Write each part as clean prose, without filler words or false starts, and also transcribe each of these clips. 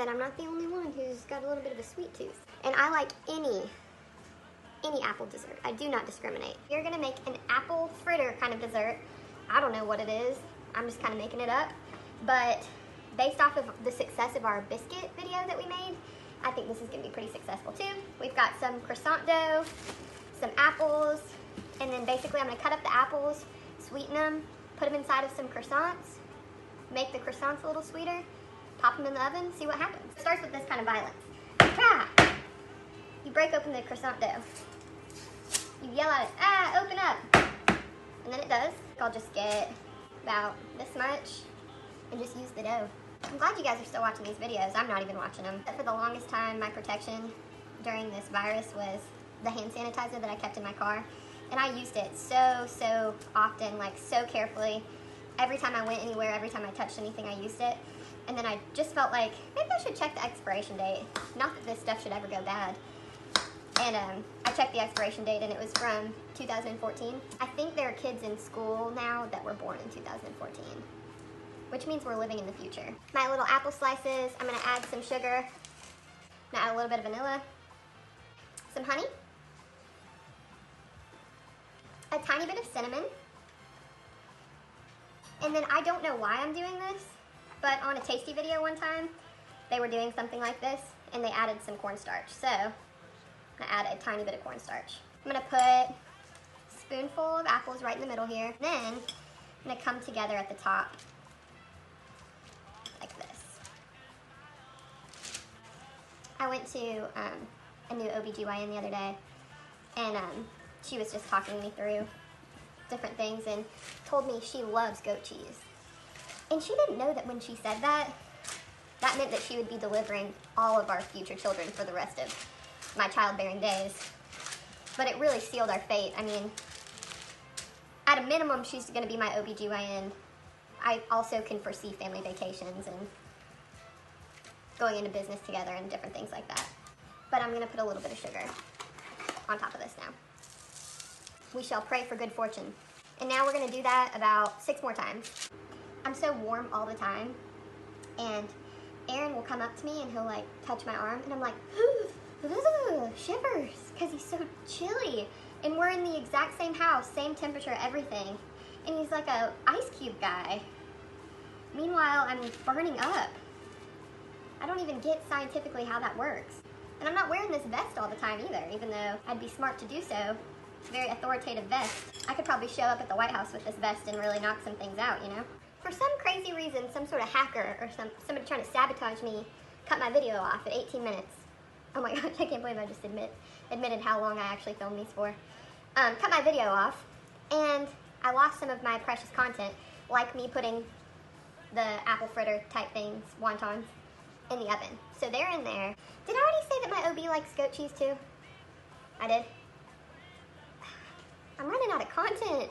that I'm not the only one who's got a little bit of a sweet tooth. And I like any apple dessert. I do not discriminate. You're gonna make an apple fritter kind of dessert. I don't know what it is. I'm just kind of making it up. But based off of the success of our biscuit video that we made, I think this is gonna be pretty successful too. We've got some croissant dough, some apples, and then basically I'm gonna cut up the apples, sweeten them, put them inside of some croissants, make the croissants a little sweeter, pop them in the oven, see what happens. It starts with this kind of violence. Ah! You break open the croissant dough. You yell at it, ah, open up. And then it does. I'll just get about this much and just use the dough. I'm glad you guys are still watching these videos. I'm not even watching them. For the longest time, my protection during this virus was the hand sanitizer that I kept in my car. And I used it so often, like so carefully. Every time I went anywhere, every time I touched anything, I used it. And then I just felt like, maybe I should check the expiration date. Not that this stuff should ever go bad. And I checked the expiration date and it was from 2014. I think there are kids in school now that were born in 2014, which means we're living in the future. My little apple slices, I'm gonna add some sugar. I'm gonna add a little bit of vanilla, some honey, a tiny bit of cinnamon. And then I don't know why I'm doing this, but on a Tasty video one time, they were doing something like this and they added some cornstarch. So I'm gonna add a tiny bit of cornstarch. I'm gonna put a spoonful of apples right in the middle here. Then I'm gonna come together at the top like this. I went to a new OBGYN the other day and she was just talking me through different things and told me she loves goat cheese. And she didn't know that when she said that, that meant that she would be delivering all of our future children for the rest of my childbearing days. But it really sealed our fate. I mean, at a minimum, she's gonna be my OBGYN. I also can foresee family vacations and going into business together and different things like that. But I'm gonna put a little bit of sugar on top of this now. We shall pray for good fortune. And now we're gonna do that about 6 more times. I'm so warm all the time, and Aaron will come up to me and he'll like touch my arm, and I'm like, shivers, because he's so chilly. And we're in the exact same house, same temperature, everything. And he's like a ice cube guy. Meanwhile, I'm burning up. I don't even get scientifically how that works. And I'm not wearing this vest all the time either, even though I'd be smart to do so. It's a very authoritative vest. I could probably show up at the White House with this vest and really knock some things out, you know? For some crazy reason, some sort of hacker or somebody trying to sabotage me cut my video off at 18 minutes. Oh my gosh, I can't believe I just admitted how long I actually filmed these for. Cut my video off, and I lost some of my precious content, like me putting the apple fritter type things, wontons, in the oven. So they're in there. Did I already say that my OB likes goat cheese too? I did? I'm running out of content.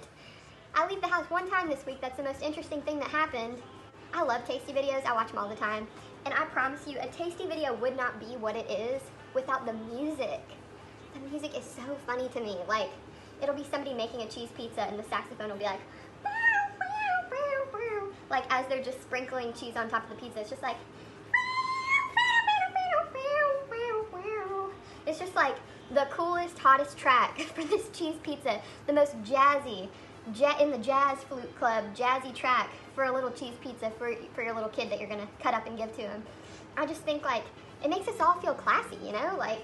I leave the house one time this week. That's the most interesting thing that happened. I love Tasty videos. I watch them all the time. And I promise you, a Tasty video would not be what it is without the music. The music is so funny to me. Like, it'll be somebody making a cheese pizza and the saxophone will be like, bow, bow, bow, bow. Like as they're just sprinkling cheese on top of the pizza. It's just like, it's just like the coolest, hottest track for this cheese pizza. The most jazzy, in the jazz flute club, jazzy track for a little cheese pizza for your little kid that you're gonna cut up and give to him. I just think like, it makes us all feel classy, you know? Like,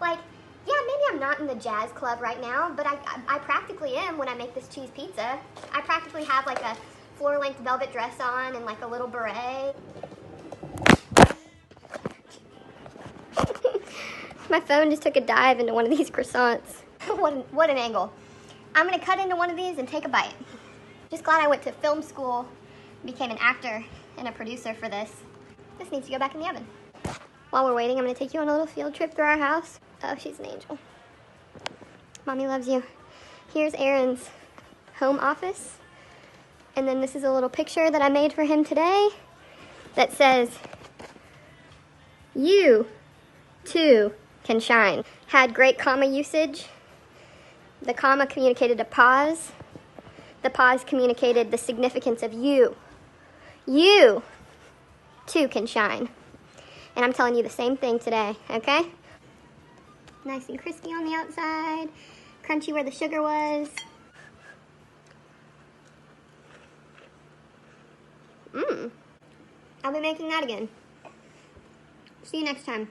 yeah, maybe I'm not in the jazz club right now, but I practically am when I make this cheese pizza. I practically have like a floor-length velvet dress on and like a little beret. My phone just took a dive into one of these croissants. What an angle. I'm gonna cut into one of these and take a bite. Just glad I went to film school, became an actor and a producer for this. This needs to go back in the oven. While we're waiting, I'm gonna take you on a little field trip through our house. Oh, she's an angel. Mommy loves you. Here's Aaron's home office. And then this is a little picture that I made for him today that says, "You too can shine." Had great comma usage. The comma communicated a pause. The pause communicated the significance of you. You too can shine. And I'm telling you the same thing today, okay? Nice and crispy on the outside, crunchy where the sugar was. I'll be making that again. See you next time.